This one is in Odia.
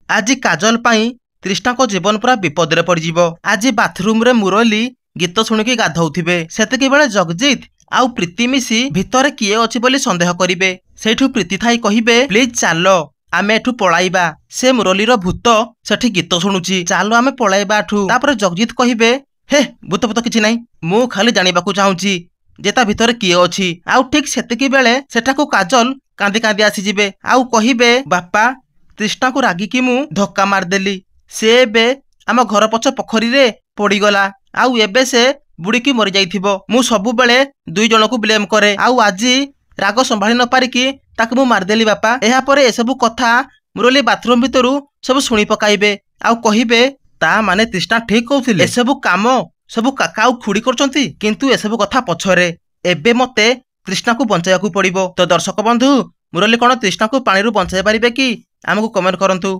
ଆଜି କାଜଲ ପାଇଁ ତୃଷ୍ଣାଙ୍କ ଜୀବନ ପୁରା ବିପଦରେ ପଡିଯିବ। ଆଜି ବାଥରୁମରେ ମୁରଲି ଗୀତ ଶୁଣିକି ଗାଧଉଥିବେ। ସେତିକି ବେଳେ ଜଗଜିତ ଆଉ ପ୍ରୀତି ମିଶି ଭିତରେ କିଏ ଅଛି ବୋଲି ସନ୍ଦେହ କରିବେ। ସେଇଠୁ ପ୍ରୀତି ଥାଇ କହିବେ, ପ୍ଲିଜ ଚାଲ ଆମେ ଏଠୁ ପଳାଇବା। ସେ ମୁରଲିର ଭୂତ ସେଠି ଗୀତ ଶୁଣୁଛି, ଚାଲ ଆମେ ପଳାଇବା ଏଠୁ। ତାପରେ ଜଗଜିତ କହିବେ, ହେ ଭୂତ ଭୂତ କିଛି ନାହିଁ, ମୁଁ ଖାଲି ଜାଣିବାକୁ ଚାହୁଁଛି ଯେ ତା ଭିତରେ କିଏ ଅଛି। ଆଉ ଠିକ ସେତିକି ବେଳେ ସେଠାକୁ କାଜଲ କାନ୍ଦି କାନ୍ଦି ଆସିଯିବେ ଆଉ କହିବେ, ବାପା ତୃଷ୍ଣାକୁ ରାଗିକି ମୁଁ ଧକ୍କା ମାରିଦେଲି। ସେ ଏବେ ଆମ ଘର ପଛ ପୋଖରୀରେ ପଡିଗଲା ଆଉ ଏବେ ସେ ବୁଡିକି ମରିଯାଇଥିବ। ମୁଁ ସବୁବେଳେ ଦୁଇ ଜଣକୁ ବ୍ଲେମ କରେ ଆଉ ଆଜି ରାଗ ସମ୍ଭାଳି ନ ପାରିକି ତାକୁ ମୁଁ ମାରିଦେଲି ବାପା। ଏହାପରେ ଏସବୁ କଥା ମୁରଲି ବାଥରୁମ ଭିତରୁ ସବୁ ଶୁଣି ପକାଇବେ ଆଉ କହିବେ, ତା ମାନେ ତୃଷ୍ଣା ଠିକ କହୁଥିଲେ, ଏସବୁ କାମ ସବୁ କାକା ଆଉ ଖୁଡି କରୁଛନ୍ତି। କିନ୍ତୁ ଏସବୁ କଥା ପଛରେ, ଏବେ ମତେ ତୃଷ୍ଣାକୁ ବଞ୍ଚାଇବାକୁ ପଡିବ। ତ ଦର୍ଶକ ବନ୍ଧୁ, ମୁରଲି କଣ ତୃଷ୍ଣାକୁ ପାଣିରୁ ବଞ୍ଚାଇ ପାରିବେ କି? ଆମକୁ କମେଣ୍ଟ କରନ୍ତୁ।